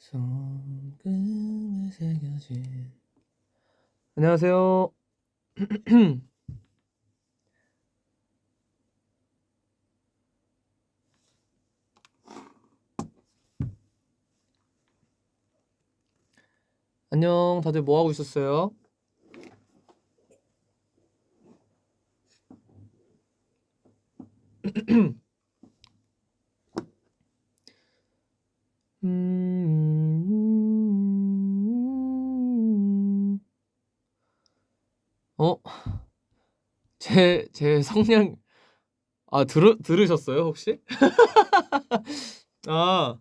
손금에 새겨진. 안녕하세요. 안녕, 다들 뭐 하고 있었어요? 어, 제 성량, 들으셨어요, 혹시? 아,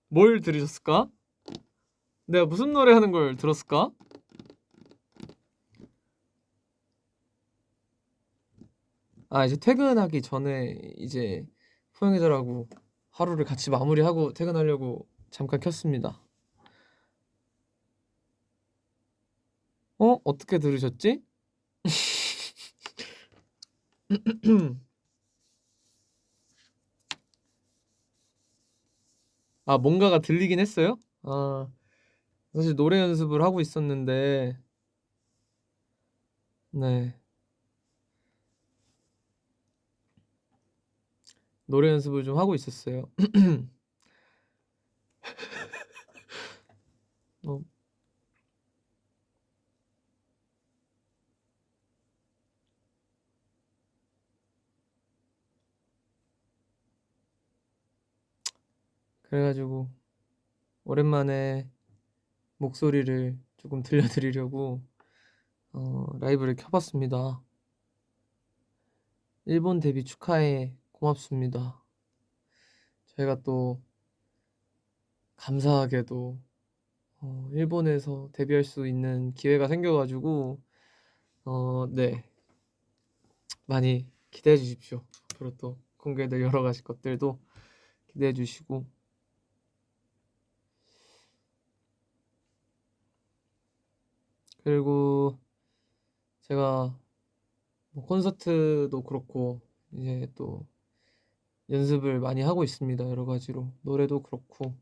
뭘 들으셨을까? 내가 무슨 노래 하는 걸 들었을까? 이제 퇴근하기 전에 이제 포영이들하고 하루를 같이 마무리하고 퇴근하려고 잠깐 켰습니다. 어떻게 들으셨지? 뭔가가 들리긴 했어요? 사실 노래 연습을 하고 있었는데, 네. 노래 연습을 좀 하고 있었어요. 어, 그래가지고, 오랜만에 목소리를 조금 들려드리려고, 라이브를 켜봤습니다. 일본 데뷔 축하해. 고맙습니다. 저희가 또, 감사하게도, 일본에서 데뷔할 수 있는 기회가 생겨가지고, 네. 많이 기대해 주십시오. 앞으로 또 공개될 여러 가지 것들도 기대해 주시고, 그리고 제가 뭐 콘서트도 그렇고 이제 또 연습을 많이 하고 있습니다. 여러 가지로 노래도 그렇고,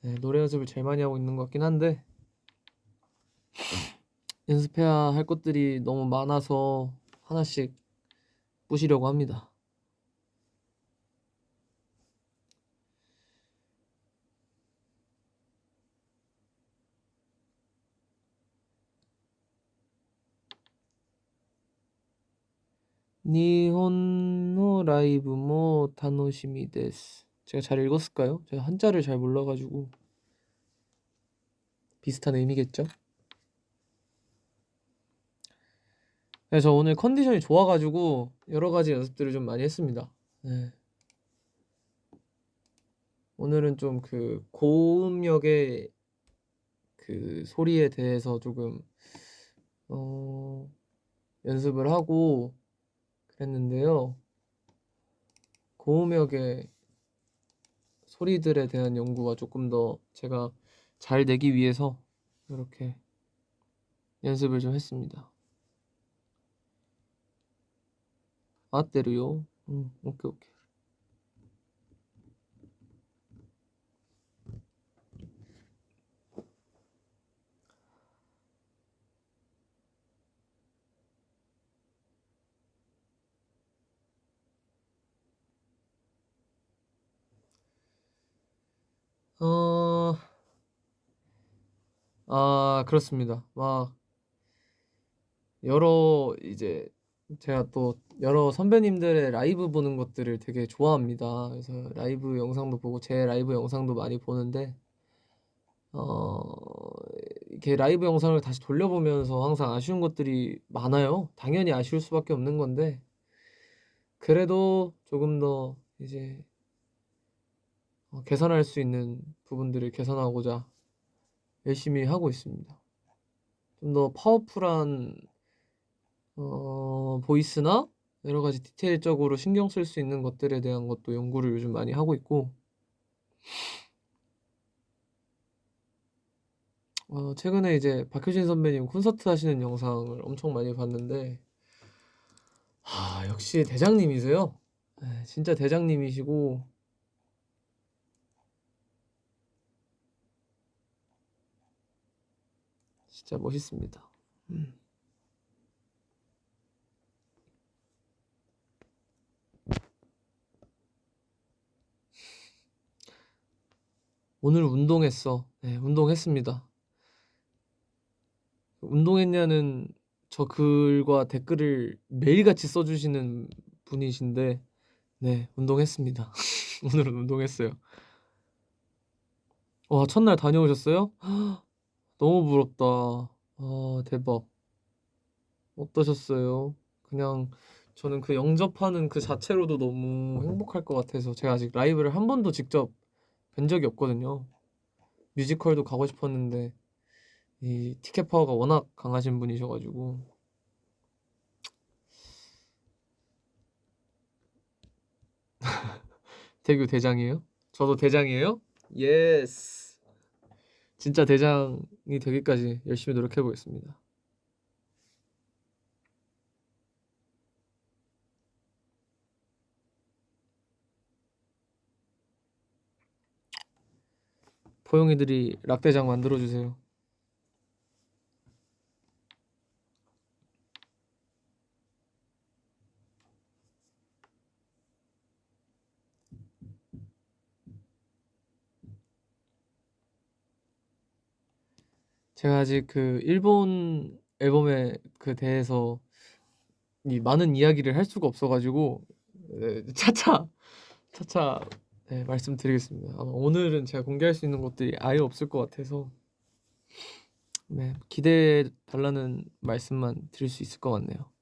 네, 노래 연습을 제일 많이 하고 있는 것 같긴 한데 연습해야 할 것들이 너무 많아서 하나씩 부시려고 합니다. 니혼노 라이브 모 타노시미 데스. 제가 잘 읽었을까요? 제가 한자를 잘 몰라가지고 비슷한 의미겠죠? 그래서 오늘 컨디션이 좋아가지고 여러 가지 연습들을 좀 많이 했습니다. 네. 오늘은 좀 그 고음역의 그 소리에 대해서 조금 연습을 하고 그랬는데요. 고음역의 소리들에 대한 연구가 조금 더 제가 잘 내기 위해서 이렇게 연습을 좀 했습니다. 아떼르요? 오케이. 그렇습니다. 막 여러 이제 제가 또 여러 선배님들의 라이브 보는 것들을 되게 좋아합니다. 그래서 라이브 영상도 보고 제 라이브 영상도 많이 보는데 이렇게 라이브 영상을 다시 돌려보면서 항상 아쉬운 것들이 많아요. 당연히 아쉬울 수밖에 없는 건데 그래도 조금 더 이제 개선할 수 있는 부분들을 개선하고자 열심히 하고 있습니다. 좀 더 파워풀한 보이스나 여러 가지 디테일적으로 신경 쓸 수 있는 것들에 대한 것도 연구를 요즘 많이 하고 있고, 최근에 이제 박효신 선배님 콘서트 하시는 영상을 엄청 많이 봤는데, 역시 대장님이세요. 네, 진짜 대장님이시고, 진짜 멋있습니다. 오늘 운동했어. 네, 운동했습니다. 운동했냐는 저 글과 댓글을 매일같이 써주시는 분이신데, 네, 운동했습니다. 오늘은 운동했어요. 와, 첫날 다녀오셨어요? 너무 부럽다. 아, 대박. 어떠셨어요? 그냥 저는 그 영접하는 그 자체로도 너무 행복할 것 같아서 제가 아직 라이브를 한 번도 직접 뵌 적이 없거든요. 뮤지컬도 가고 싶었는데 이 티켓 파워가 워낙 강하신 분이셔가지고. 대규 대장이에요? 저도 대장이에요? 예스. 진짜 대장이 되기까지 열심히 노력해 보겠습니다. 포용이들이 락대장 만들어주세요. 제가 아직 그 일본 앨범에 그 대해서 이 많은 이야기를 할 수가 없어가지고 차차 네, 말씀드리겠습니다. 아마 오늘은 제가 공개할 수 있는 것들이 아예 없을 것 같아서 네, 기대해 달라는 말씀만 드릴 수 있을 것 같네요.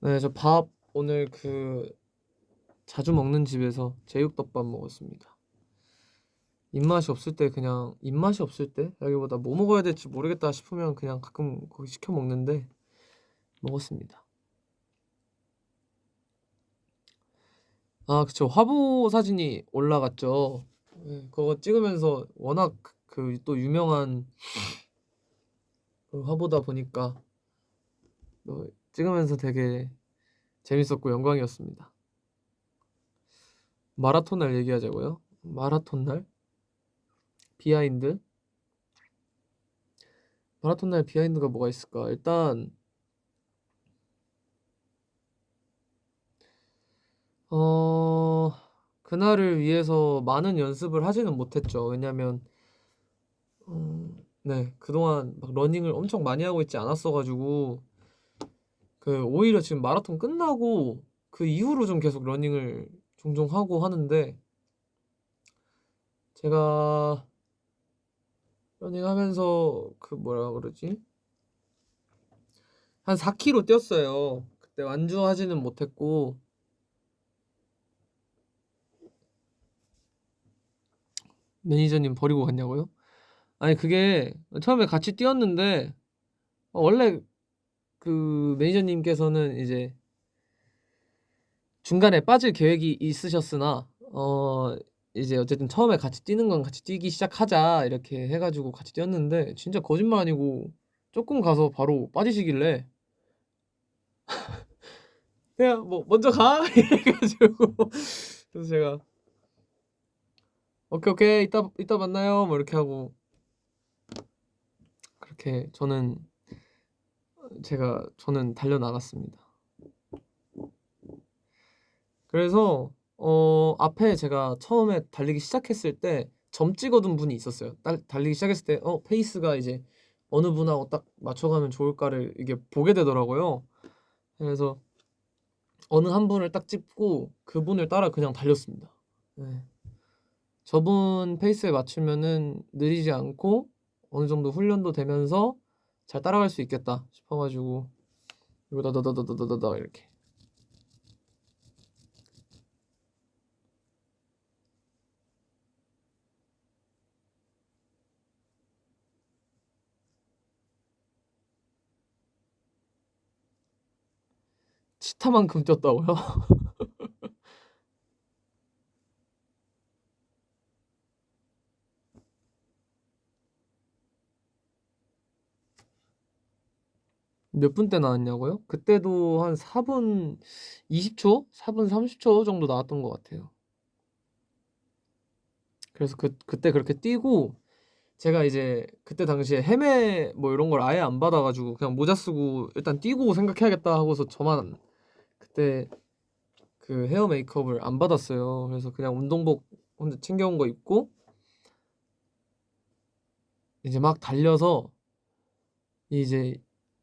네, 저 밥 오늘 그 자주 먹는 집에서 제육덮밥 먹었습니다. 입맛이 없을 때 그냥 입맛이 없을 때 여기보다 뭐 먹어야 될지 모르겠다 싶으면 그냥 가끔 거기 시켜 먹는데 먹었습니다. 아, 그쵸. 화보 사진이 올라갔죠. 네, 그거 찍으면서 워낙 그 또 유명한 그 화보다 보니까 찍으면서 되게 재밌었고 영광이었습니다. 마라톤 날 얘기하자고요? 마라톤 날? 비하인드? 마라톤 날 비하인드가 뭐가 있을까? 일단 어... 그날을 위해서 많은 연습을 하지는 못했죠. 왜냐면 네, 그동안 막 러닝을 엄청 많이 하고 있지 않았어가지고 그 오히려 지금 마라톤 끝나고 그 이후로 좀 계속 러닝을 종종 하고 하는데 제가 러닝하면서 그 뭐라 그러지? 한 4km 뛰었어요. 그때 완주하지는 못했고 매니저님 버리고 갔냐고요? 아니 그게 처음에 같이 뛰었는데 원래 그 매니저님께서는 이제 중간에 빠질 계획이 있으셨으나 이제 어쨌든 처음에 같이 뛰는 건 같이 뛰기 시작하자 이렇게 해가지고 같이 뛰었는데 진짜 거짓말 아니고 조금 가서 바로 빠지시길래 그냥 뭐 먼저 가 이래가지고 그래서 제가 오케이 오케이 이따 만나요 뭐 이렇게 하고 그렇게 저는 달려 나갔습니다. 그래서 앞에 제가 처음에 달리기 시작했을 때 점 찍어둔 분이 있었어요. 달리기 시작했을 때 페이스가 이제 어느 분하고 딱 맞춰가면 좋을까를 이게 보게 되더라고요. 그래서 어느 한 분을 딱 찍고 그분을 따라 그냥 달렸습니다. 네. 저분 페이스에 맞추면은 느리지 않고 어느 정도 훈련도 되면서 잘 따라갈 수 있겠다 싶어가지고 이거 다다다다다다다 이렇게 치타만큼 뛰었다고요? 몇 분 때 나왔냐고요? 그때도 한 4분 20초? 4분 30초 정도 나왔던 것 같아요. 그래서 그때 그렇게 뛰고 제가 이제 그때 당시에 헤매 뭐 이런 걸 아예 안 받아가지고 그냥 모자 쓰고 일단 뛰고 생각해야겠다 하고서 저만 그때 그 헤어 메이크업을 안 받았어요. 그래서 그냥 운동복 혼자 챙겨온 거 입고 이제 막 달려서 이제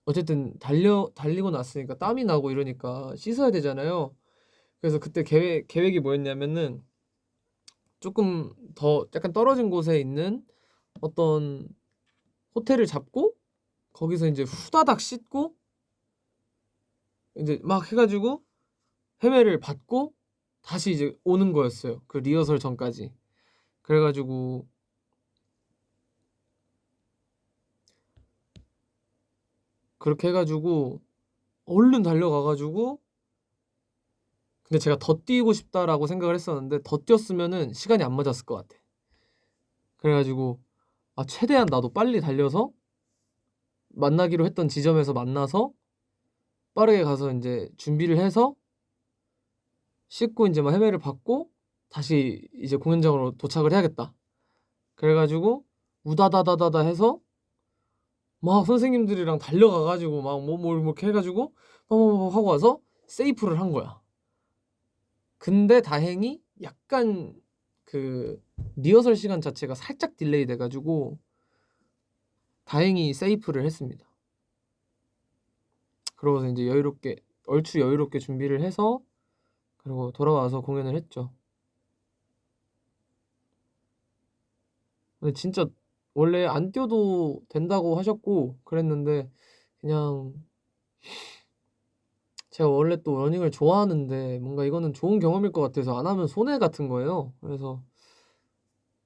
어쨌든 달리고 났으니까 땀이 나고 이러니까 씻어야 되잖아요. 그래서 그때 계획이 뭐였냐면은 조금 더 약간 떨어진 곳에 있는 어떤 호텔을 잡고 거기서 이제 후다닥 씻고 이제 막 해가지고 헤매를 받고 다시 이제 오는 거였어요. 그 리허설 전까지. 그래가지고 그렇게 해가지고 얼른 달려가가지고 근데 제가 더 뛰고 싶다라고 생각을 했었는데 더 뛰었으면은 시간이 안 맞았을 것 같아. 그래가지고 아 최대한 나도 빨리 달려서 만나기로 했던 지점에서 만나서 빠르게 가서 이제 준비를 해서 씻고 이제 막 헤매를 받고 다시 이제 공연장으로 도착을 해야겠다. 그래가지고 우다다다다다 해서 막 선생님들이랑 달려가가지고 막 뭐 이렇게 해가지고 막 하고 와서 세이프를 한 거야. 근데 다행히 약간 그 리허설 시간 자체가 살짝 딜레이 돼가지고 다행히 세이프를 했습니다. 그러고서 이제 얼추 여유롭게 준비를 해서 그리고 돌아와서 공연을 했죠. 근데 진짜 원래 안 뛰어도 된다고 하셨고 그랬는데 그냥 제가 원래 또 러닝을 좋아하는데 뭔가 이거는 좋은 경험일 것 같아서 안 하면 손해 같은 거예요. 그래서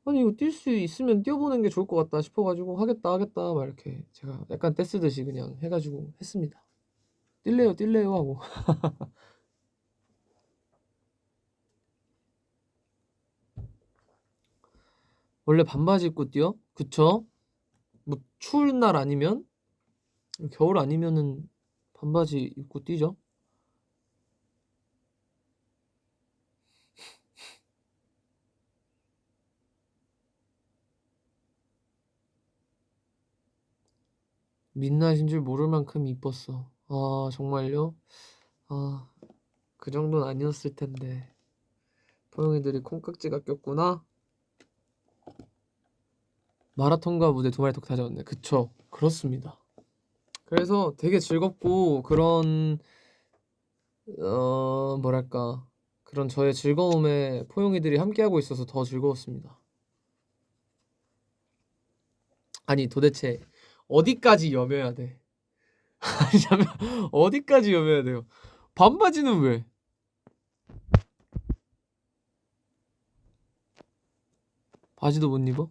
아니 이거 뛸 수 있으면 뛰어보는 게 좋을 것 같다 싶어가지고 하겠다 막 이렇게 제가 약간 떼쓰듯이 그냥 해가지고 했습니다. 뛸래요 하고. 원래 반바지 입고 뛰어? 그쵸? 뭐 추운 날 아니면 겨울 아니면은 반바지 입고 뛰죠. 민낯인 줄 모를 만큼 이뻤어. 아 정말요? 아 그 정도는 아니었을 텐데. 포용이들이 콩깍지가 꼈구나. 마라톤과 무대 두 마리 토크 다 잡았네. 그쵸? 그렇습니다. 그래서 되게 즐겁고 그런 뭐랄까 그런 저의 즐거움에 포용이들이 함께하고 있어서 더 즐거웠습니다. 아니 도대체 어디까지 여며야 돼? 아니 잠깐 어디까지 여며야 돼요? 반바지는 왜? 바지도 못 입어?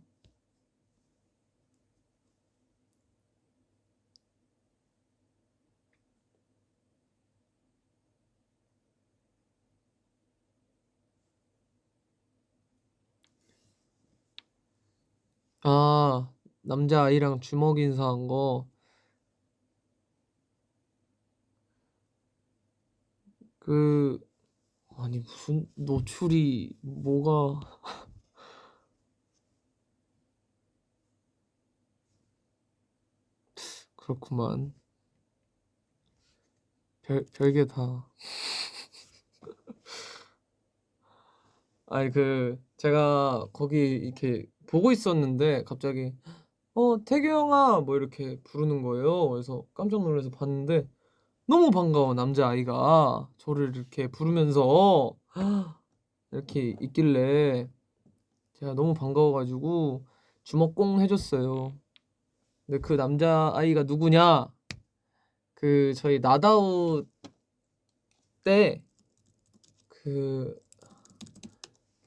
아 남자아이랑 주먹 인사한 거 그 아니 무슨 노출이 뭐가 그렇구만. 별게 다. 아니 그 제가 거기 이렇게 보고 있었는데 갑자기 태규 형아 뭐 이렇게 부르는 거예요. 그래서 깜짝 놀라서 봤는데 너무 반가워 남자아이가 저를 이렇게 부르면서 이렇게 있길래 제가 너무 반가워가지고 주먹 꽁 해줬어요. 근데 그 남자아이가 누구냐? 그 저희 나다웃 때 그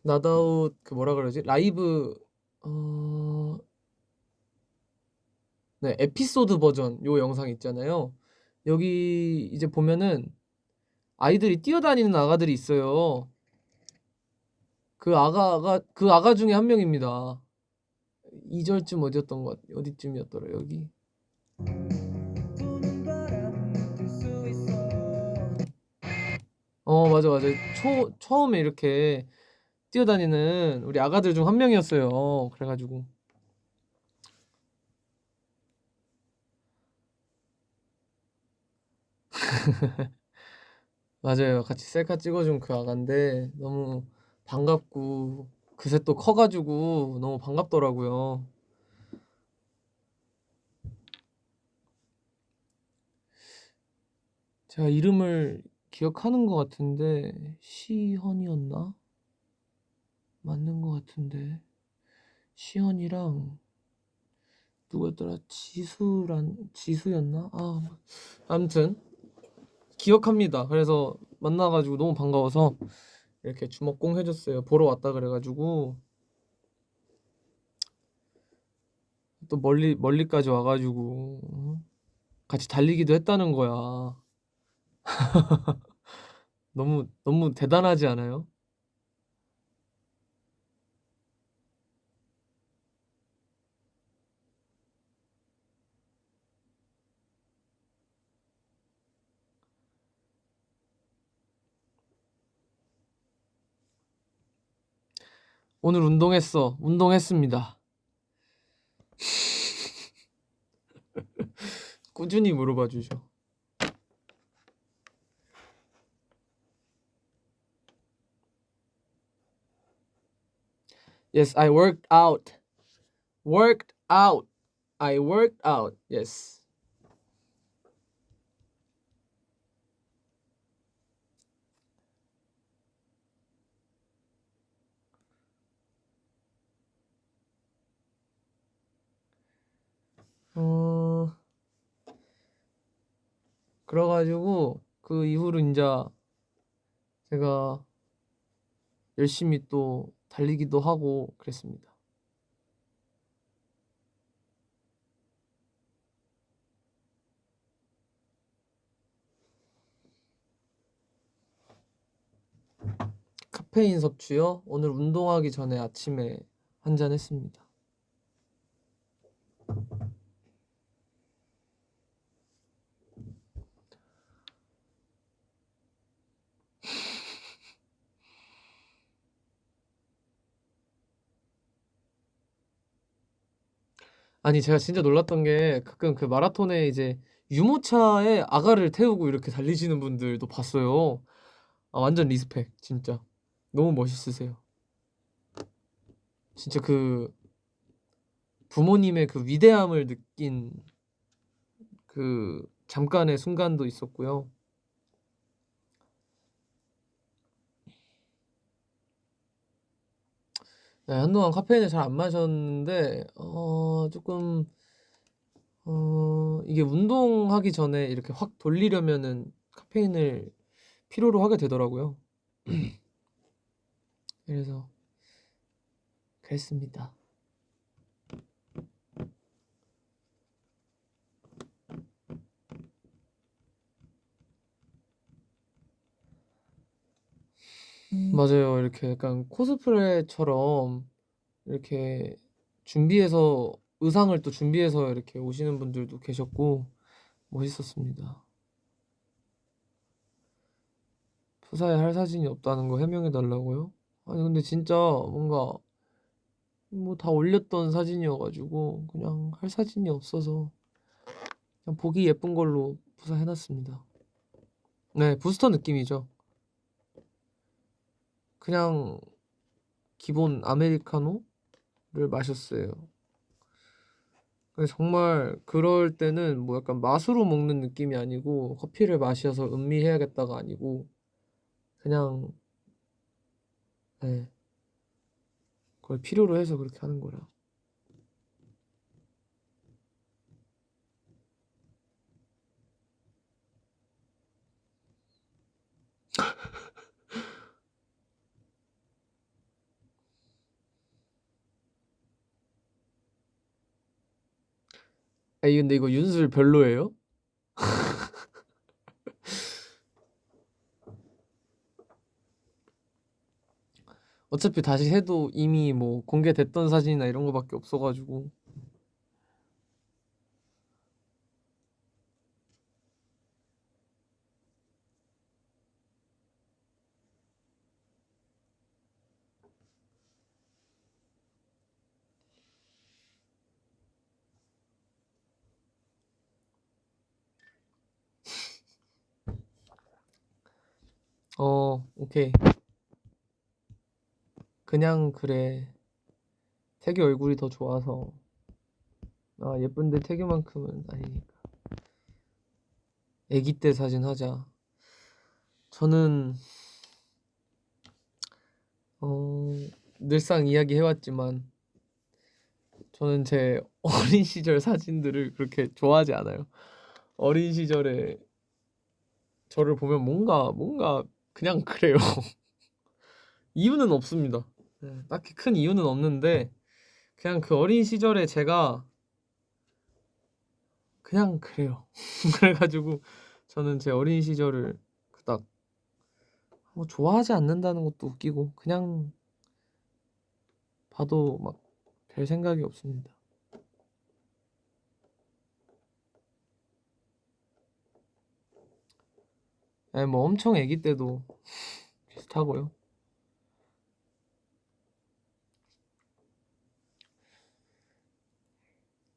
나다웃 그 뭐라 그러지? 라이브 네, 에피소드 버전 요 영상 있잖아요. 여기 이제 보면은 아이들이 뛰어다니는 아가들이 있어요. 그 아가 중에 한 명입니다. 2절쯤 어디였던 것 어디쯤이었더라 여기. 맞아, 맞아. 처음에 이렇게 뛰어다니는 우리 아가들 중 한 명이었어요. 그래 가지고 맞아요. 같이 셀카 찍어 준 그 아가인데 너무 반갑고 그새 또 커 가지고 너무 반갑더라고요. 제가 이름을 기억하는 것 같은데 시현이었나? 맞는 것 같은데 시현이랑 누구였더라? 지수였나? 아무튼 기억합니다. 그래서 만나 가지고 너무 반가워서 이렇게 주먹공 해 줬어요. 보러 왔다 그래 가지고 또 멀리까지 와 가지고 같이 달리기도 했다는 거야. 너무 대단하지 않아요? "오늘 운동했어." "운동했습니다." 꾸준히 물어봐 주셔. Yes, I worked out. Worked out. I worked out. Yes. 어 그래 가지고 그 이후로 인자 제가 열심히 또 달리기도 하고 그랬습니다. 카페인 섭취요? 오늘 운동하기 전에 아침에 한 잔 했습니다. 아니 제가 진짜 놀랐던 게 가끔 그 마라톤에 이제 유모차에 아가를 태우고 이렇게 달리시는 분들도 봤어요. 완전 리스펙 진짜. 너무 멋있으세요. 진짜 그 부모님의 그 위대함을 느낀 그 잠깐의 순간도 있었고요. 네, 한동안 카페인을 잘 안 마셨는데 쪼끔 이게 운동하기 전에 이렇게 확 돌리려면은 카페인을 필요로 하게 되더라고요. 그래서 그랬습니다. 맞아요. 이렇게 약간 코스프레처럼 이렇게 준비해서 의상을 또 준비해서 이렇게 오시는 분들도 계셨고 멋있었습니다. "푸사에 할 사진이 없다는 거 해명해 달라고요?" 아니 근데 진짜 뭔가 뭐 다 올렸던 사진이어 가지고 그냥 할 사진이 없어서 그냥 보기 예쁜 걸로 푸사해 놨습니다. 네. 부스터 느낌이죠. 그냥 기본 아메리카노를 마셨어요. 근데 정말 그럴 때는 뭐 약간 맛으로 먹는 느낌이 아니고 커피를 마셔서 음미해야겠다가 아니고 그냥 네. 그걸 필요로 해서 그렇게 하는 거라. 아니 근데 이거 윤술 별로예요? 어차피 다시 해도 이미 뭐 공개됐던 사진이나 이런 거 밖에 없어 가지고. 오케이. 그냥 그래. 태규 얼굴이 더 좋아서. 아, 예쁜데 태규만큼은 아니니까. 애기 때 사진 하자. 저는 늘상 이야기해왔지만 저는 제 어린 시절 사진들을 그렇게 좋아하지 않아요. 어린 시절에 저를 보면 뭔가 그냥 그래요. 이유는 없습니다. 네, 딱히 큰 이유는 없는데 그냥 그 어린 시절에 제가 그냥 그래요. 그래가지고 저는 제 어린 시절을 그닥 뭐 좋아하지 않는다는 것도 웃기고 그냥 봐도 막 별 생각이 없습니다. 네, 뭐 엄청 애기 때도 비슷하고요.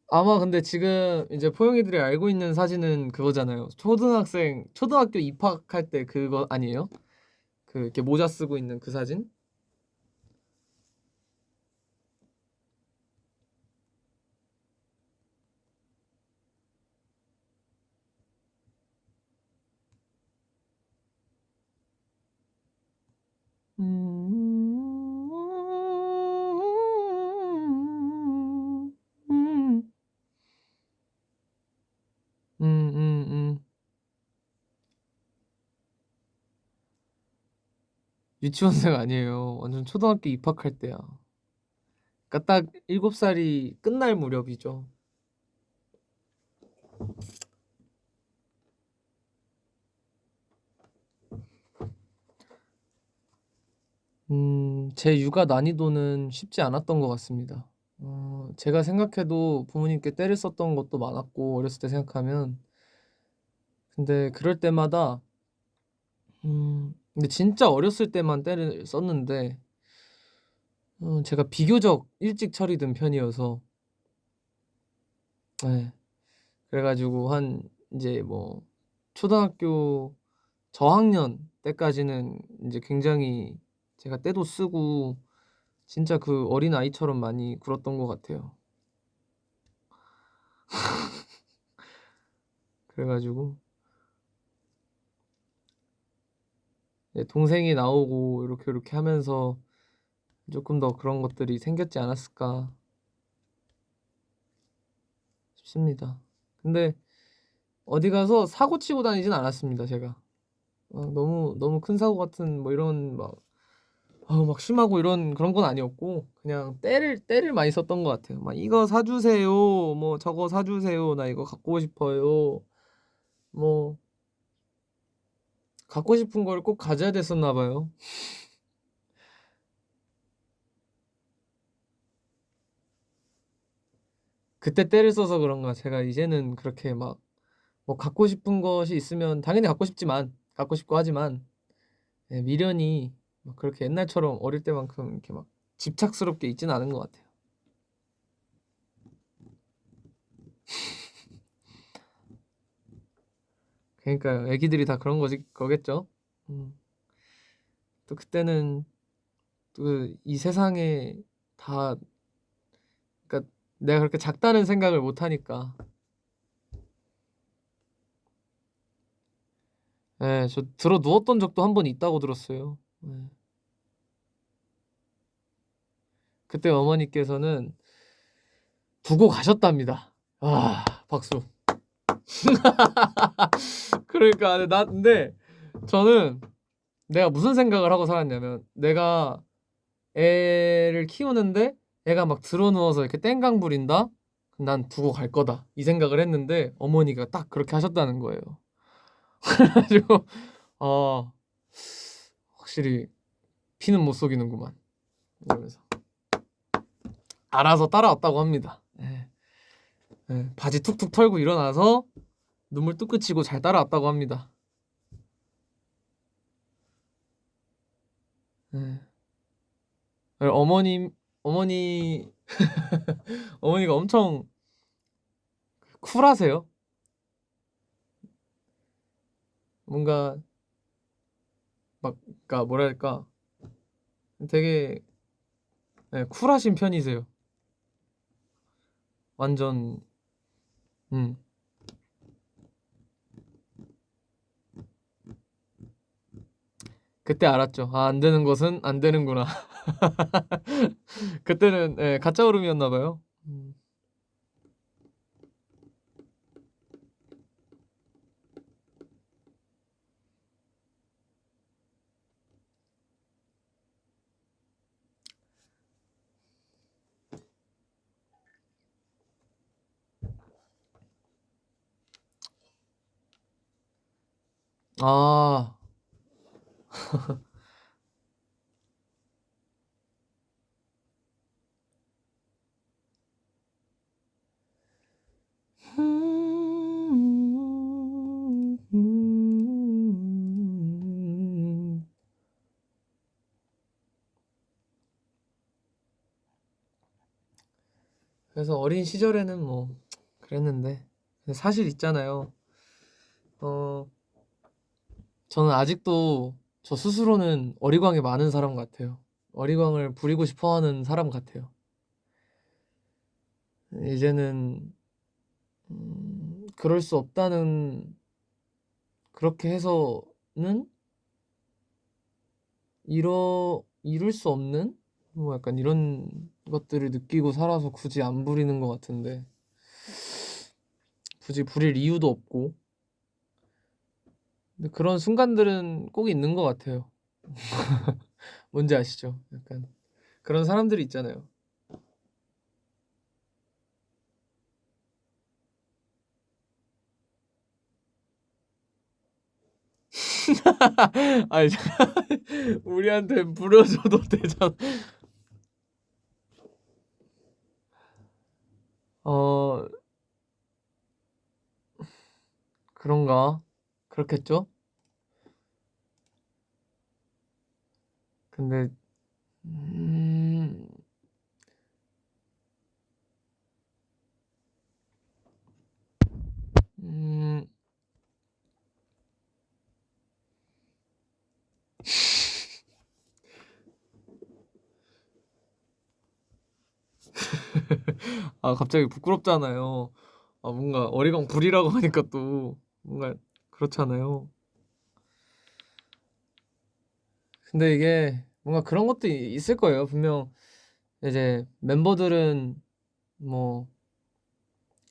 아마 근데 지금 이제 포용이들이 알고 있는 사진은 그거잖아요. 초등학교 입학할 때 그거 아니에요? 그 이렇게 모자 쓰고 있는 그 사진? 음. 음, 음, 음. 유치원생 아니에요. 완전 초등학교 입학할 때야. 그러니까 딱 7살이 끝날 무렵이죠. 제 육아 난이도는 쉽지 않았던 것 같습니다. 제가 생각해도 부모님께 때를 썼던 것도 많았고, 어렸을 때 생각하면. 근데 그럴 때마다, 근데 진짜 어렸을 때만 때를 썼는데, 제가 비교적 일찍 철이 든 편이어서, 네. 그래가지고 이제 뭐, 초등학교 저학년 때까지는 이제 굉장히 제가 때도 쓰고, 진짜 그 어린 아이처럼 많이 굴었던 것 같아요. 그래가지고, 동생이 나오고 이렇게 하면서 조금 더 그런 것들이 생겼지 않았을까 싶습니다. 근데 어디 가서 사고 치고 다니진 않았습니다, 제가. 너무 큰 사고 같은 뭐 이런 막 심하고 이런 그런 건 아니었고 그냥 때를 많이 썼던 것 같아요. 막 이거 사주세요, 뭐 저거 사주세요, 나 이거 갖고 싶어요. 뭐 갖고 싶은 걸 꼭 가져야 됐었나 봐요. 그때 때를 써서 그런가 제가 이제는 그렇게 막 뭐 갖고 싶은 것이 있으면 당연히 갖고 싶지만 갖고 싶고 하지만 미련이 막 그렇게 옛날처럼 어릴 때만큼 이렇게 막 집착스럽게 있지는 않은 것 같아요. 그러니까 애기들이 다 그런 거겠죠. 음, 또 그때는 또 이 세상에 다 그러니까 내가 그렇게 작다는 생각을 못 하니까. 저 들어 누웠던 적도 한 번 있다고 들었어요. 그때 어머니께서는 두고 가셨답니다. 아, 박수. 그러니까 근데 저는 내가 무슨 생각을 하고 살았냐면 내가 애를 키우는데 애가 막 드러 누워서 이렇게 땡강 부린다? 그럼 난 두고 갈 거다 이 생각을 했는데 어머니가 딱 그렇게 하셨다는 거예요. 그래가지고 아 확실히 피는 못 속이는구만 이러면서 알아서 따라왔다고 합니다. 바지 툭툭 털고 일어나서 눈물 뚝 그치고 잘 따라왔다고 합니다. 네. 어머님 어머니 어머니가 엄청 쿨하세요. 뭔가 막 그러니까 뭐랄까 되게 예 쿨하신 편이세요. 완전 음. 그때 알았죠. '아 안 되는 것은 안 되는구나.' 그때는 예 가짜 울음이었나 봐요. 음. 아. 그래서 어린 시절에는 뭐 그랬는데 근데 사실 있잖아요. 어 저는 아직도 저 스스로는 어리광이 많은 사람 같아요. 어리광을 부리고 싶어 하는 사람 같아요. 이제는 그럴 수 없다는 그렇게 해서는 이룰 수 없는 뭐 약간 이런 것들을 느끼고 살아서 굳이 안 부리는 것 같은데 굳이 부릴 이유도 없고 근데 그런 순간들은 꼭 있는 것 같아요. 뭔지 아시죠? 약간 그런 사람들이 있잖아요. 아니 우리한테 부려줘도 되잖아. 어 그런가? 그렇겠죠? 근데 음 음 아 갑자기 부끄럽잖아요. 아 뭔가 어리광 부리라고 하니까 또 뭔가 그렇잖아요. 근데 이게 뭔가 그런 것도 있을 거예요. 분명 이제 멤버들은 뭐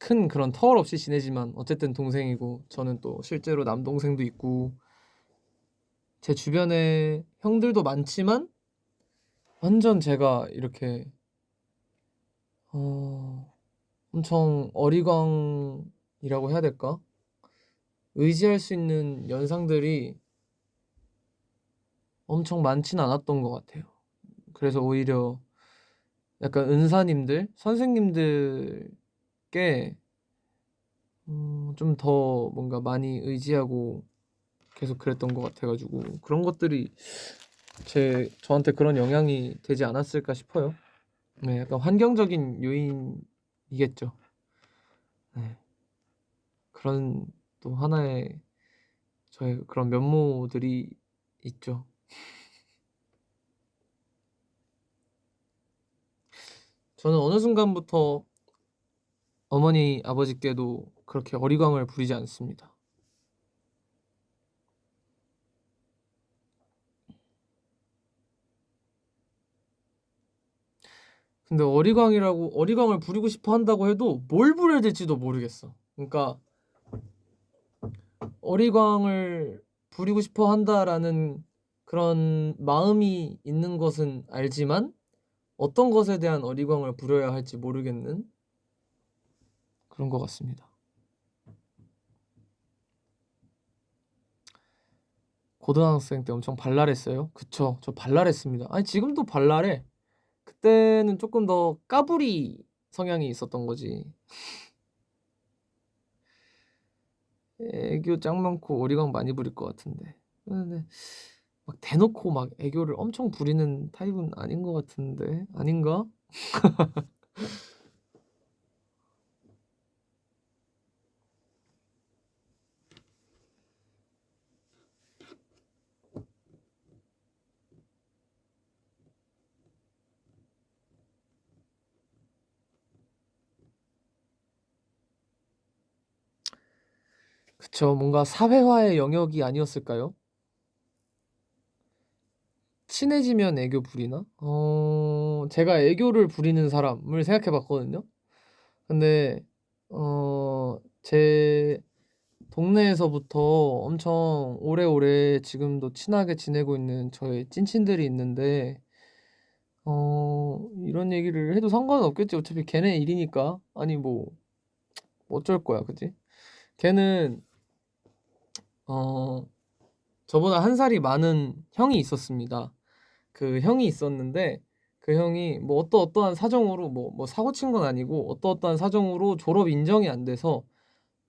큰 그런 터울 없이 지내지만 어쨌든 동생이고 저는 또 실제로 남동생도 있고 제 주변에 형들도 많지만 완전 제가 이렇게 어 엄청 어리광이라고 해야 될까? 의지할 수 있는 연상들이 엄청 많진 않았던 것 같아요. 그래서 오히려 약간 은사님들, 선생님들께 좀 더 뭔가 많이 의지하고 계속 그랬던 것 같아 가지고 그런 것들이 저한테 그런 영향이 되지 않았을까 싶어요. 네 약간 환경적인 요인이겠죠. 네. 그런 또 하나의 저의 그런 면모들이 있죠. 저는 어느 순간부터 어머니, 아버지께도 그렇게 어리광을 부리지 않습니다. 근데 어리광을 부리고 싶어 한다고 해도 뭘 부려야 될지도 모르겠어. 그러니까 어리광을 부리고 싶어 한다라는 그런 마음이 있는 것은 알지만 어떤 것에 대한 어리광을 부려야 할지 모르겠는 그런 것 같습니다. 고등학생 때 엄청 발랄했어요? 그쵸. 저 발랄했습니다. 아니 지금도 발랄해. 그때는 쪼끔 더 까불이 성향이 있었던 거지. 애교 짱 많고 어리광 많이 부릴 것 같은데. 근데 막 대놓고 막 애교를 엄청 부리는 타입은 아닌 것 같은데. 아닌가? 그쵸. 뭔가 사회화의 영역이 아니었을까요? 친해지면 애교 부리나? 제가 애교를 부리는 사람을 생각해 봤거든요. 근데 제 동네에서부터 엄청 오래오래 지금도 친하게 지내고 있는 저의 찐친들이 있는데 이런 얘기를 해도 상관은 없겠지. 어차피 걔네 일이니까. 아니 뭐 어쩔 거야, 그지? 걔는 어 저보다 한 살이 많은 형이 있었습니다. 그 형이 있었는데 그 형이 뭐 어떠한 사정으로 뭐 사고 친 건 아니고 어떠한 사정으로 졸업 인정이 안 돼서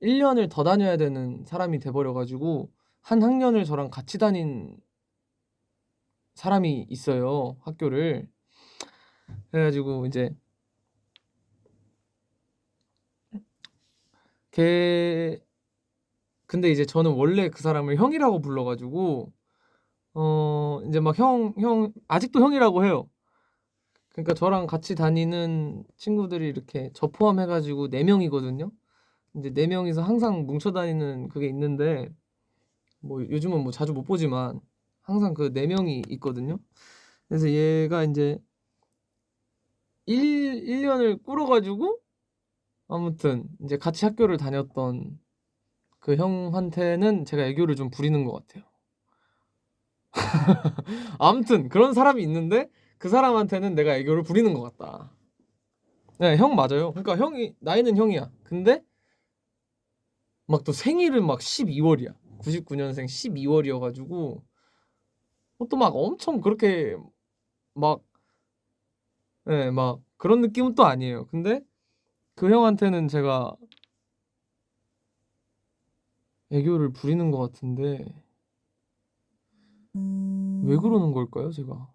1 년을 더 다녀야 되는 사람이 돼 버려 가지고 한 학년을 저랑 같이 다닌 사람이 있어요, 학교를. 그래 가지고 이제 걔 근데 이제 저는 원래 그 사람을 형이라고 불러 가지고 인제 막 형 아직도 형이라고 해요. 그러니까 저랑 같이 다니는 친구들이 이렇게 저 포함해 가지고 4 명이거든요. 인제 4 명이서 항상 뭉쳐 다니는 그게 있는데 뭐 요즘은 뭐 자주 못 보지만 항상 그 4 명이 있거든요. 그래서 얘가 인제 1 년을 끌어 가지고 아무튼 인제 같이 학교를 다녔던 그 형한테는 제가 애교를 좀 부리는 것 같아요. 아무튼 그런 사람이 있는데 그 사람한테는 내가 애교를 부리는 것 같다. 네, 형 맞아요. 그러니까 형이 나이는 형이야. 근데 막 또 생일은 막 12 월이야. 99 년생 12 월이어 가지고 또 막 엄청 그렇게 막 예 막 그런 느낌은 또 아니에요. 근데 그 형한테는 제가 애교를 부리는 것 같은데 왜 그러는 걸까요, 제가?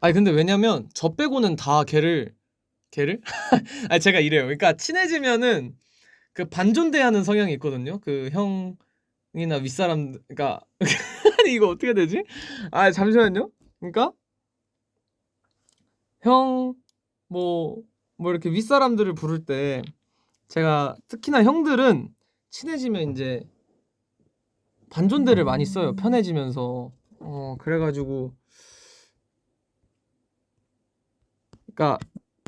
아니 근데 왜냐면 저 빼고는 다 걔를 아니 제가 이래요. 그러니까 친해지면은 그 반존대하는 성향이 있거든요. 그 형이나 윗사람들 그러니까 아니 이거 어떻게 되지? 아 잠시만요. 그러니까 형 뭐 이렇게 윗사람들을 부를 때 제가 특히나 형들은 친해지면 인제 반존대를 많이 써요, 편해지면서. 그래 가지고 그러니까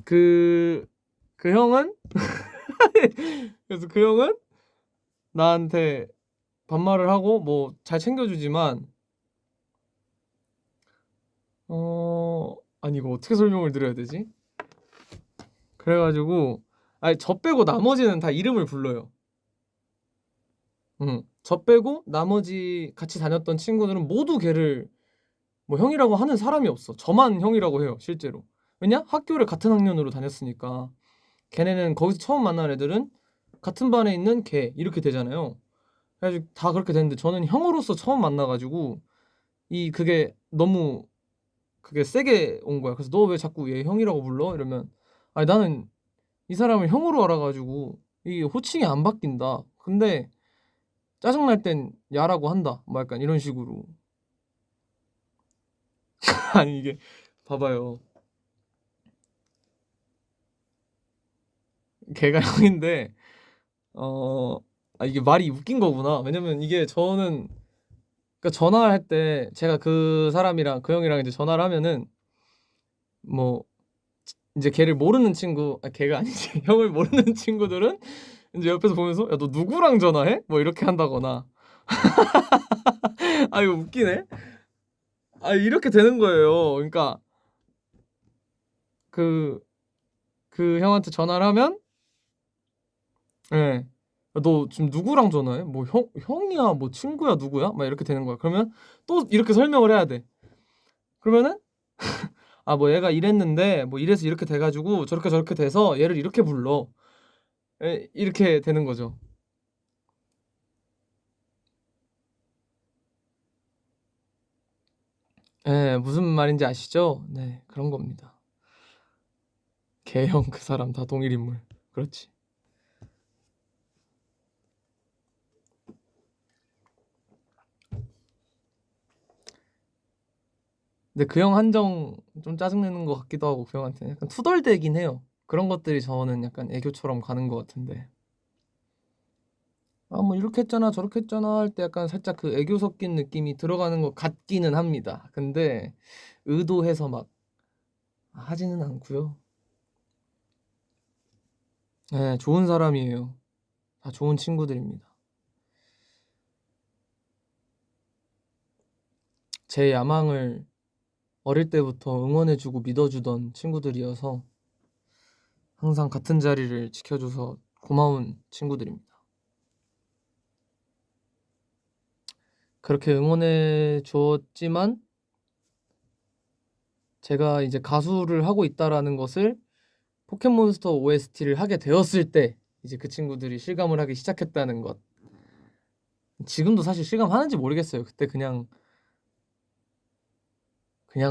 그 그 형은 그래서 그 형은 나한테 반말을 하고 뭐 잘 챙겨 주지만 아니 이거 어떻게 설명을 드려야 되지? 그래 가지고 아니 저 빼고 나머지는 다 이름을 불러요. 저 빼고 나머지 같이 다녔던 친구들은 모두 걔를 뭐 형이라고 하는 사람이 없어. 저만 형이라고 해요, 실제로. 왜냐? 학교를 같은 학년으로 다녔으니까. 걔네는 거기서 처음 만난 애들은 같은 반에 있는 걔 이렇게 되잖아요. 그래 가지고 다 그렇게 됐는데 저는 형으로서 처음 만나 가지고 그게 너무 그게 세게 온 거야. 그래서 "너 왜 자꾸 얘 형이라고 불러?" 이러면 "아니 나는 이 사람을 형으로 알아 가지고 이게 호칭이 안 바뀐다. 근데 짜증날 땐 야라고 한다." 뭐 약간 이런 식으로. 아니 이게 봐봐요. 걔가 형인데 어 이게 말이 웃긴 거구나. 왜냐면 이게 저는 그러니까 전화할 때 제가 그 사람이랑 그 형이랑 이제 전화를 하면은 뭐 인제 걔를 모르는 친구 걔가 아니지. 형을 모르는 친구들은 인제 옆에서 보면서 "야 너 누구랑 전화해?" 뭐 이렇게 한다거나 아 이거 웃기네. 이렇게 되는 거예요. 그러니까 그 형한테 전화를 하면 예. "너 지금 누구랑 전화해?" 뭐 형이야." 뭐 "친구야." "누구야?" 막 이렇게 되는 거야. 그러면 또 이렇게 설명을 해야 돼. 그러면은 뭐 얘가 이랬는데 뭐 이래서 이렇게 돼 가지고 저렇게 저렇게 돼서 얘를 이렇게 불러." 예 이렇게 되는 거죠. 예. 무슨 말인지 아시죠? 네. 그런 겁니다. 걔, 형, 그 사람 다 동일 인물. 그렇지. 근데 그 형 한정 좀 짜증내는 것 같기도 하고 그 형한테는 약간 투덜대긴 해요. 그런 것들이 저는 약간 애교처럼 가는 것 같은데 아 뭐 이렇게 했잖아 저렇게 했잖아 할 때 약간 살짝 그 애교 섞인 느낌이 들어가는 것 같기는 합니다. 근데 의도해서 막 하지는 않고요. 네, 좋은 사람이에요. 다 좋은 친구들입니다. 제 야망을 어릴 때부터 응원해주고 믿어주던 친구들이어서 항상 같은 자리를 지켜줘서 고마운 친구들입니다. 그렇게 응원해 줬지만 제가 이제 가수를 하고 있다라는 것을 포켓몬스터 OST를 하게 되었을 때 이제 그 친구들이 실감을 하기 시작했다는 것. 지금도 사실 실감하는지 모르겠어요. 그때 그냥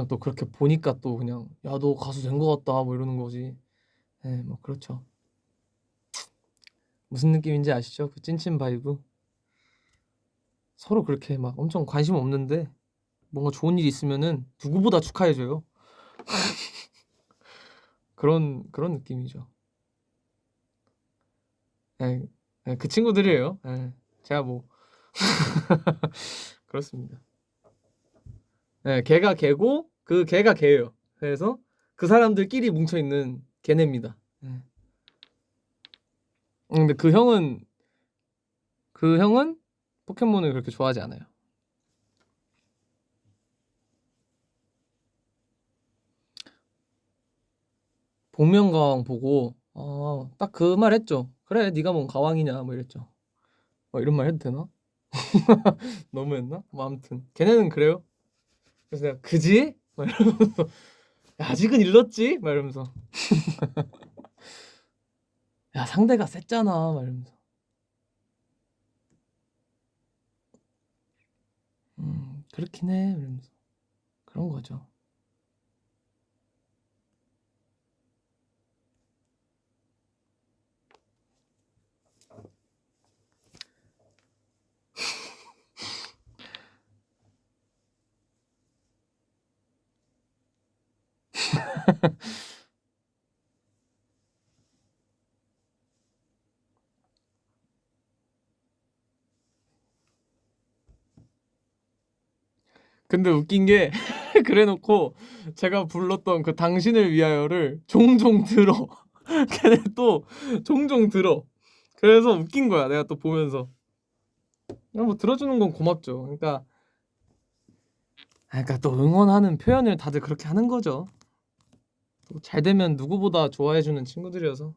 또 그렇게 보니까 또 그냥 야 너 가수 된 것 같다 뭐 이러는 거지. 네, 뭐 그렇죠. 무슨 느낌인지 아시죠? 그 찐친 바이브. 서로 그렇게 막 엄청 관심 없는데 뭔가 좋은 일 있으면은 누구보다 축하해줘요. 그런 느낌이죠. 네, 네, 그 친구들이에요. 네, 제가 뭐 그렇습니다. 네, 걔가 걔고 그 걔가 걔예요. 그래서 그 사람들끼리 뭉쳐 있는 걔네입니다. 네. 근데 그 형은 포켓몬을 그렇게 좋아하지 않아요. 복면가왕 보고 딱 그 말 했죠. 그래 네가 뭔 가왕이냐 뭐 이랬죠. 이런 말 해도 되나? 너무했나? 뭐 아무튼 걔네는 그래요. 그래서 내가 그지? 막 이러면서 야, 아직은 일렀지? 막 이러면서 야 상대가 셌잖아 막 이러면서 그렇긴 해 이러면서 그런 거죠. 근데 웃긴 게 그래놓고 제가 불렀던 그 당신을 위하여를 종종 들어. 걔네 또 종종 들어. 그래서 웃긴 거야 내가 또 보면서. 뭐 들어주는 건 고맙죠. 그러니까 또 응원하는 표현을 다들 그렇게 하는 거죠. 또잘 되면 누구보다 좋아해주는 친구들이어서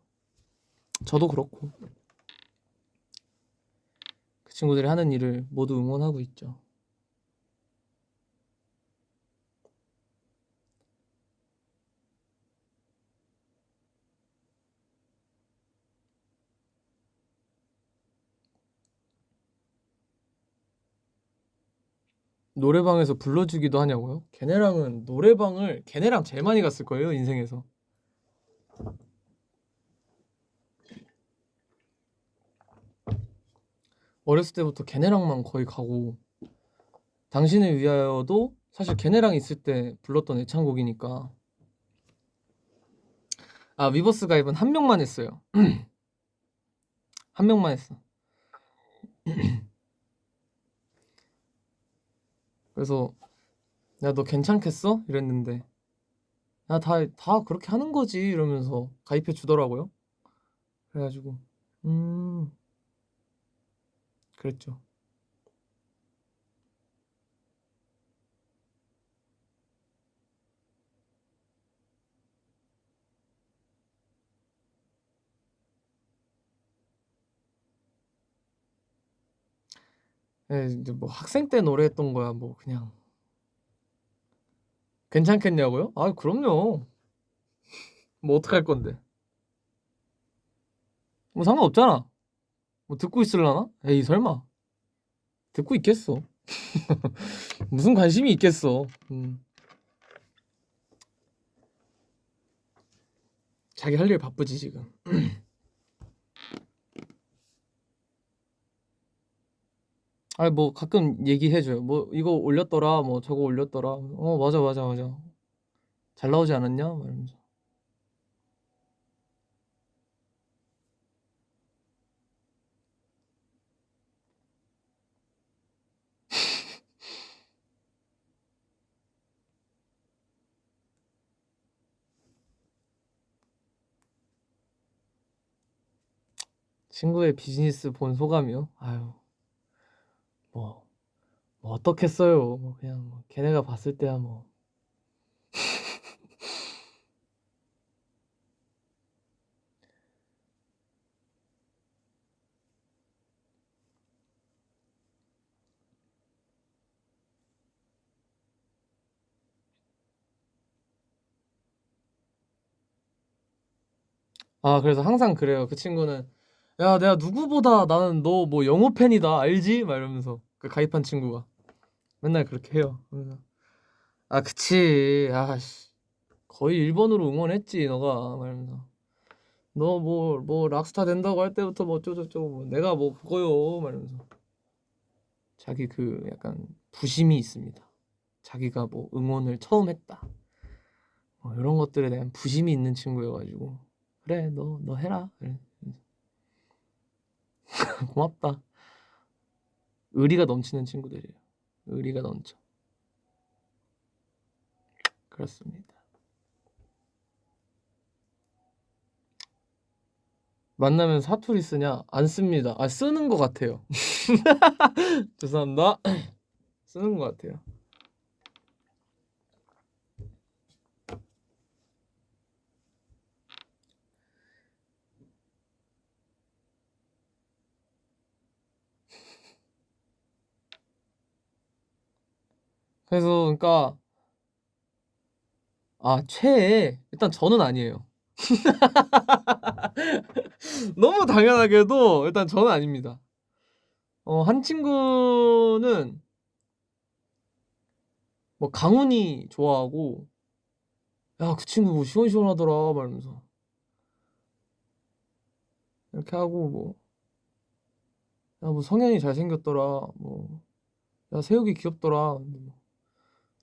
저도 그렇고 그 친구들이 하는 일을 모두 응원하고 있죠. 노래방에서 불러주기도 하냐고요? 걔네랑은 노래방을 걔네랑 제일 많이 갔을 거예요 인생에서. 어렸을 때부터 걔네랑만 거의 가고 당신을 위하여도 사실 걔네랑 있을 때 불렀던 애창곡이니까. 아 위버스 가입은 한 명만 했어요. 한 명만 했어. 그래서 야 너 괜찮겠어? 이랬는데 야 다 그렇게 하는 거지 이러면서 가입해 주더라고요. 그래가지고 음 그랬죠. 예, 이제 뭐 학생 때 노래했던 거야 뭐 그냥 괜찮겠냐고요? 아 그럼요. 뭐 어떡할 건데? 뭐 상관없잖아. 뭐 듣고 있을라나? 에이 설마 듣고 있겠어. 무슨 관심이 있겠어. 자기 할 일 바쁘지 지금. 아니 뭐 가끔 얘기해 줘요. 뭐 "이거 올렸더라." 뭐 "저거 올렸더라." "어 맞아, 맞아, 맞아. 잘 나오지 않았냐?" 막 이러면서. 친구의 비즈니스 본 소감이요? 아유 뭐 어떻겠어요. 뭐 그냥 뭐 걔네가 봤을 때야 뭐. 아 그래서 항상 그래요. 그 친구는 "야 내가 누구보다 나는 너 뭐 영호 팬이다. 알지?" 막 이러면서 그 가입한 친구가 맨날 그렇게 해요. 그래서 "아 그치. 아씨 거의 1 번으로 응원했지 너가." 막 이러면서. "너 뭐 락스타 된다고 할 때부터 뭐 어쩌고저쩌고 뭐 내가 뭐 그거요." 막 이러면서. 자기 그 약간 부심이 있습니다. 자기가 뭐 응원을 처음 했다. 뭐 요런 것들에 대한 부심이 있는 친구여 가지고 "그래 너 해라." 그래. 고맙다. 의리가 넘치는 친구들이에요. 의리가 넘쳐. 그렇습니다. 만나면 사투리 쓰냐? 안 씁니다. 아 쓰는 것 같아요. 죄송합니다. 쓰는 것 같아요. 그래서 그러니까 최애 일단 저는 아니에요. 너무 당연하게도 일단 저는 아닙니다. 한 친구는 뭐 강훈이 좋아하고 "야 그 친구 뭐 시원시원하더라." 막 이러면서 이렇게 하고 뭐 "야 뭐 성현이 잘생겼더라." 뭐 "야 세욱이 귀엽더라." 근데 뭐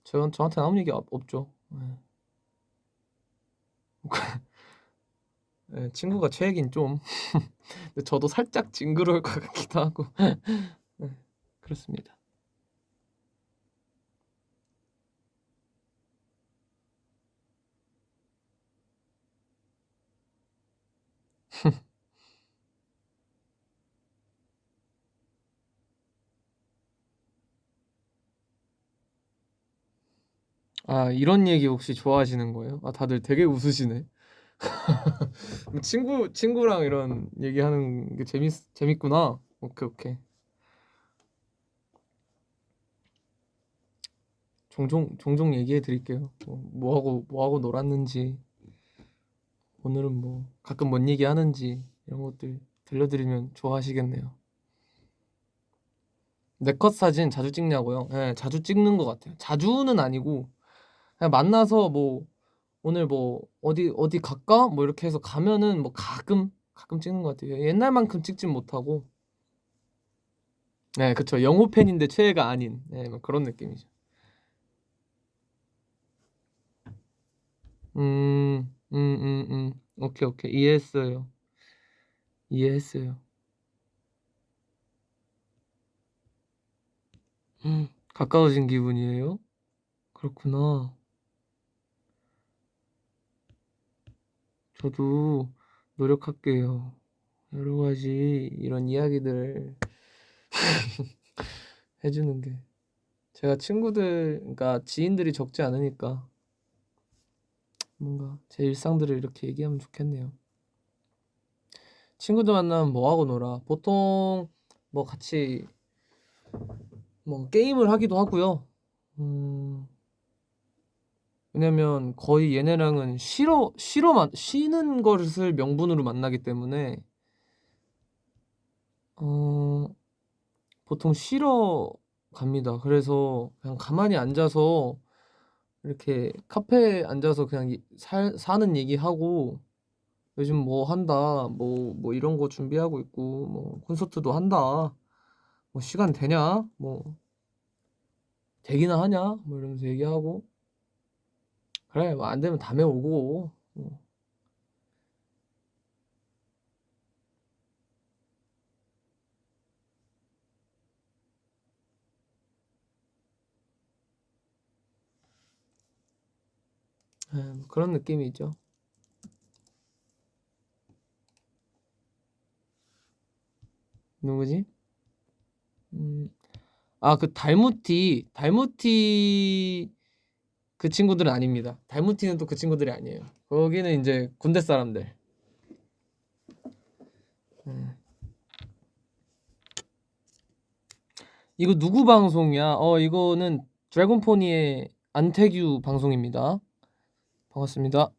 저한테는 아무 얘기 없죠. 예. 예 친구가 최애긴 좀. 근데 저도 살짝 징그러울 것 같기도 하고. 네 그렇습니다. 아 이런 얘기 혹시 좋아하시는 거예요? 아 다들 되게 웃으시네. 친구랑 이런 얘기하는 게 재밌구나. 오케이, 오케이. 종종 얘기해 드릴게요. 뭐 하고 놀았는지, 오늘은 뭐 가끔 뭔 얘기하는지 이런 것들 들려드리면 좋아하시겠네요. 네컷 사진 자주 찍냐고요? 예, 자주 찍는 것 같아요. 자주는 아니고 그냥 만나서 뭐 오늘 뭐 어디 갈까? 뭐 이렇게 해서 가면은 뭐 가끔 찍는 것 같아요. 옛날만큼 찍진 못하고. 네, 그쵸. 영호 팬인데 최애가 아닌, 네, 뭐 그런 느낌이죠. 오케이, 오케이. 이해했어요. 이해했어요. 가까워진 기분이에요? 그렇구나. 저도 노력할게요. 여러 가지 이런 이야기들을 해주는 게. 제가 친구들, 그러니까 지인들이 적지 않으니까 뭔가 제 일상들을 이렇게 얘기하면 좋겠네요. 친구들 만나면 뭐 하고 놀아? 보통 뭐 같이 뭐 게임을 하기도 하고요. 왜냐면 거의 얘네랑은 쉬는 것을 명분으로 만나기 때문에 어 보통 쉬러 갑니다. 그래서 그냥 가만히 앉아서 이렇게 카페에 앉아서 그냥 사는 얘기하고 "요즘 뭐 한다. 뭐 이런 거 준비하고 있고 뭐 콘서트도 한다." 뭐 시간 되냐? 뭐 되기나 하냐? 뭐 이러면서 얘기하고 그래 뭐 안 되면 다음에 오고 뭐 그런 느낌이죠. 누구지? 그 달무티 그 친구들은 아닙니다. 달무티는 또 그 친구들이 아니에요. 거기는 이제 군대 사람들. 이거 누구 방송이야? 이거는 드래곤포니의 안태규 방송입니다. 반갑습니다.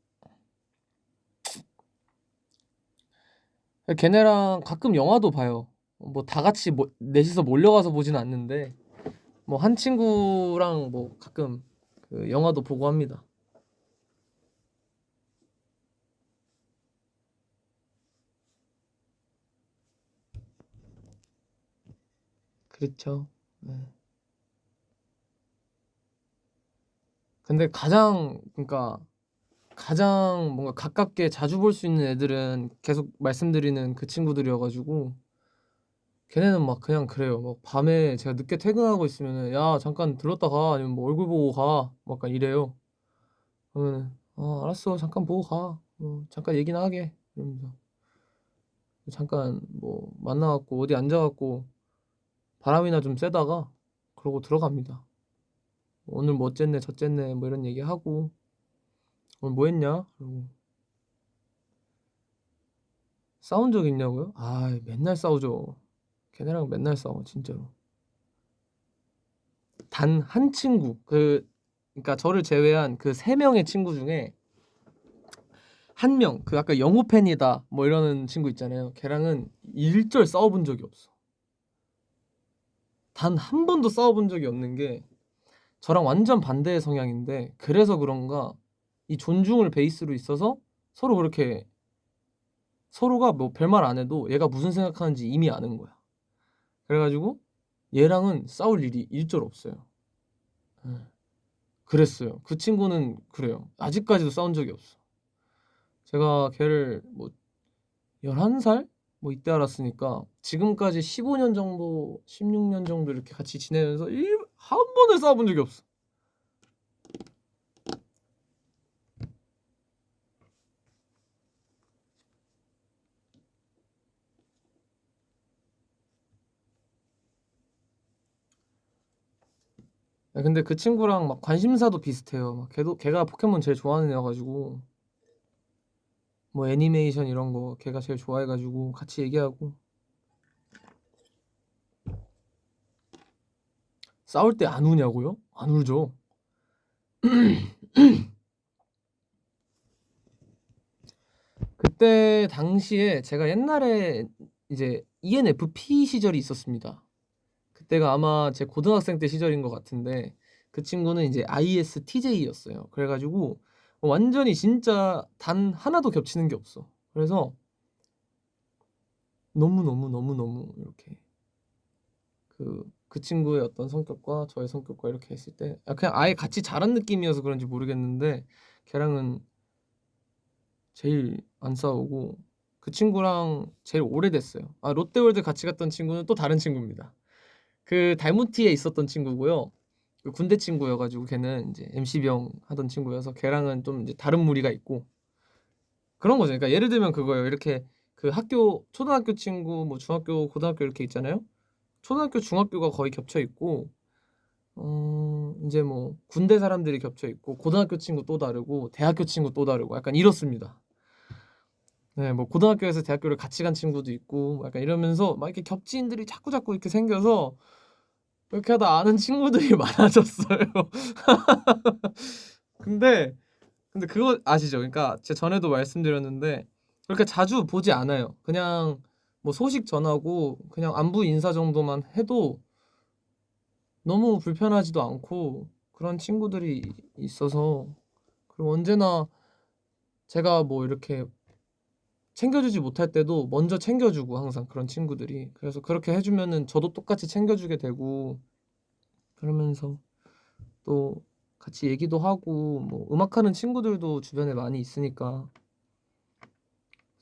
걔네랑 가끔 영화도 봐요. 뭐 다 같이 넷이서 몰려가서 보진 않는데 뭐 한 친구랑 뭐 가끔 그 영화도 보고 합니다. 그렇죠. 네. 근데 그러니까 가장 뭔가 가깝게 자주 볼 수 있는 애들은 계속 말씀드리는 그 친구들이어가지고 걔네는 막 그냥 그래요. 막 밤에 제가 늦게 퇴근하고 있으면은 야 잠깐 들렀다 가 아니면 뭐 얼굴 보고 가 막 약간 이래요. 그러면은 알았어 잠깐 보고 가. 잠깐 얘기나 하게 이러면서 잠깐 뭐 만나갖고 어디 앉아갖고 바람이나 좀 쐬다가 그러고 들어갑니다. 오늘 뭐 어쨌네 저쨌네 뭐 이런 얘기하고 오늘 뭐 했냐? 그리고 싸운 적 있냐고요? 맨날 싸우죠. 걔네랑 맨날 싸워 진짜로. 단 한 친구 그러니까 저를 제외한 그 3명의 친구 중에 한 명 그 아까 영호 팬이다 뭐 이러는 친구 있잖아요. 걔랑은 일절 싸워본 적이 없어. 단 한 번도 싸워본 적이 없는 게 저랑 완전 반대의 성향인데 그래서 그런가 이 존중을 베이스로 있어서 서로 그렇게 서로가 뭐 별말 안 해도 얘가 무슨 생각하는지 이미 아는 거야. 그래가지고 얘랑은 싸울 일이 일절 없어요. 그랬어요. 그 친구는 그래요. 아직까지도 싸운 적이 없어. 제가 걔를 뭐 11살? 뭐 이때 알았으니까 지금까지 15년 정도 16년 정도 이렇게 같이 지내면서 한 번을 싸워본 적이 없어. 근데 그 친구랑 막 관심사도 비슷해요. 막 걔가 포켓몬 제일 좋아하는 애여가지고 뭐 애니메이션 이런 거 걔가 제일 좋아해가지고 같이 얘기하고 싸울 때 안 우냐고요? 안 울죠. 그때 당시에 제가 옛날에 이제 ENFP 시절이 있었습니다. 그때가 아마 제 고등학생 때 시절인 것 같은데 그 친구는 이제 ISTJ였어요. 그래가지고 완전히 진짜 단 하나도 겹치는 게 없어. 그래서 너무 이렇게 그 친구의 어떤 성격과 저의 성격과 이렇게 했을 때 그냥 아예 같이 자란 느낌이어서 그런지 모르겠는데 걔랑은 제일 안 싸우고 그 친구랑 제일 오래됐어요. 롯데월드 같이 갔던 친구는 또 다른 친구입니다. 그 달무티에 있었던 친구고요. 그 군대 친구여가지고 걔는 이제 MC병 하던 친구여서 걔랑은 좀 이제 다른 무리가 있고 그런 거죠. 그러니까 예를 들면 그거예요. 이렇게 그 학교 초등학교 친구 뭐 중학교 고등학교 이렇게 있잖아요. 초등학교 중학교가 거의 겹쳐 있고 이제 뭐 군대 사람들이 겹쳐 있고 고등학교 친구 또 다르고 대학교 친구 또 다르고 약간 이렇습니다. 네, 뭐 고등학교에서 대학교를 같이 간 친구도 있고 뭐 약간 이러면서 막 이렇게 겹지인들이 자꾸 이렇게 생겨서 이렇게 하다 아는 친구들이 많아졌어요. 근데 그거 아시죠? 그러니까 제가 전에도 말씀드렸는데 그렇게 자주 보지 않아요. 그냥 뭐 소식 전하고 그냥 안부 인사 정도만 해도 너무 불편하지도 않고 그런 친구들이 있어서 그리고 언제나 제가 뭐 이렇게 챙겨주지 못할 때도 먼저 챙겨주고 항상 그런 친구들이. 그래서 그렇게 해 주면은 저도 똑같이 챙겨주게 되고 그러면서 또 같이 얘기도 하고 뭐 음악하는 친구들도 주변에 많이 있으니까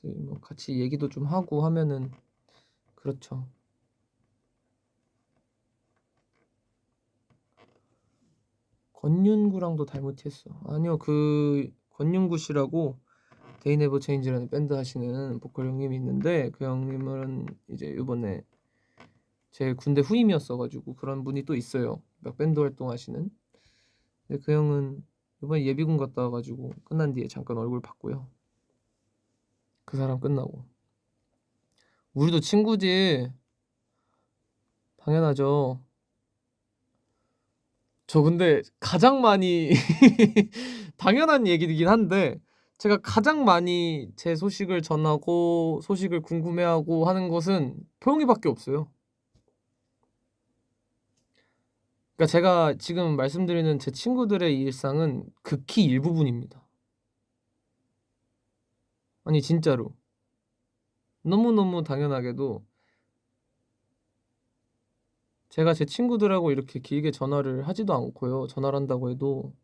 뭐 같이 얘기도 좀 하고 하면은 그렇죠. 권윤구랑도 닮은 티 했어. 아니요. 그 권윤구 씨라고 데이 네버 체인지라는 밴드 하시는 보컬 형님이 있는데 그 형님은 이제 요번에 제 군대 후임이었어 가지고 그런 분이 또 있어요. 막 밴드 활동하시는. 근데 그 형은 요번에 예비군 갔다 와 가지고 끝난 뒤에 잠깐 얼굴 봤고요. 그 사람 끝나고. 우리도 친구지. 당연하죠. 저 근데 가장 많이 당연한 얘기이긴 한데 제가 가장 많이 제 소식을 전하고 소식을 궁금해하고 하는 것은 포용이밖에 없어요. 그러니까 제가 지금 말씀드리는 제 친구들의 일상은 극히 일부분입니다. 아니 진짜로. 너무너무 당연하게도 제가 제 친구들하고 이렇게 길게 전화를 하지도 않고요. 전화를 한다고 해도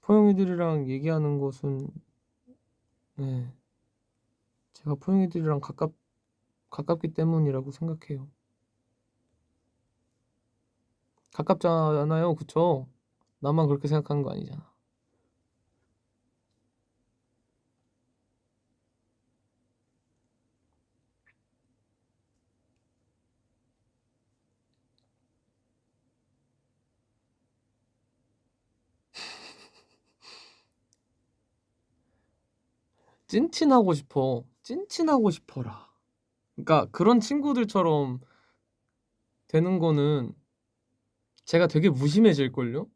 포용이들이랑 얘기하는 것은 네. 제가 포용이들이랑 가깝기 때문이라고 생각해요. 가깝잖아요. 그쵸? 나만 그렇게 생각하는 거 아니잖아. 찐친하고 싶어. 찐친하고 싶어라. 그러니까 그런 친구들처럼 되는 거는 제가 되게 무심해질걸요?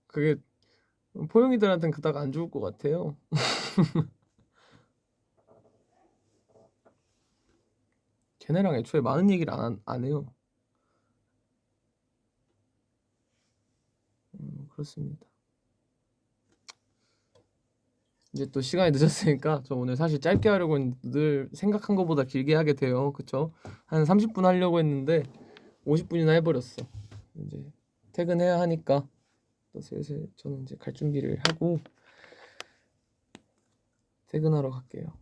그게 포용이들한텐 그닥 안 좋을 것 같아요. 걔네랑 애초에 많은 얘기를 안 해요. 그렇습니다. 이제 또 시간이 늦었으니까 저 오늘 사실 짧게 하려고 했는데 늘 생각한 것보다 길게 하게 돼요. 그쵸? 한 30분 하려고 했는데 50분이나 해버렸어. 이제 퇴근해야 하니까 또 슬슬 저는 이제 갈 준비를 하고 퇴근하러 갈게요.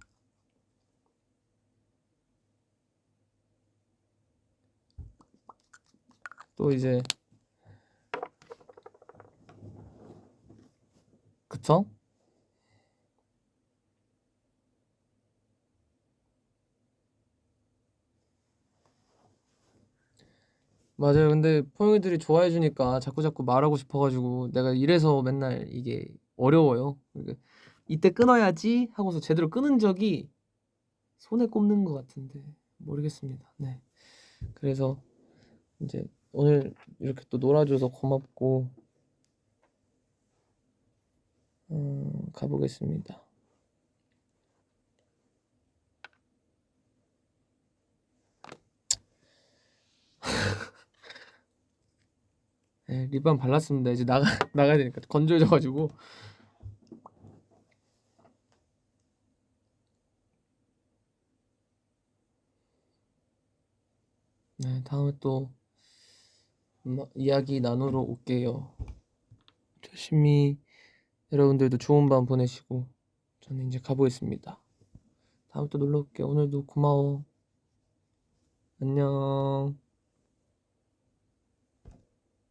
또 이제 그쵸? 맞아요. 근데 포용이들이 좋아해 주니까 자꾸자꾸 말하고 싶어 가지고 내가 이래서 맨날 이게 어려워요. 그러니까 '이때 끊어야지.' 하고서 제대로 끊은 적이 손에 꼽는 것 같은데 모르겠습니다. 네. 그래서 인제 오늘 이렇게 또 놀아 줘서 고맙고 가 보겠습니다. 예. 립밤 발랐습니다. 이제 나가야 되니까 건조해져 가지고. 네. 다음에 또 이야기 나누러 올게요. 조심히 여러분들도 좋은 밤 보내시고 저는 인제 가 보겠습니다. 다음에 또 놀러 올게요. 오늘도 고마워. 안녕.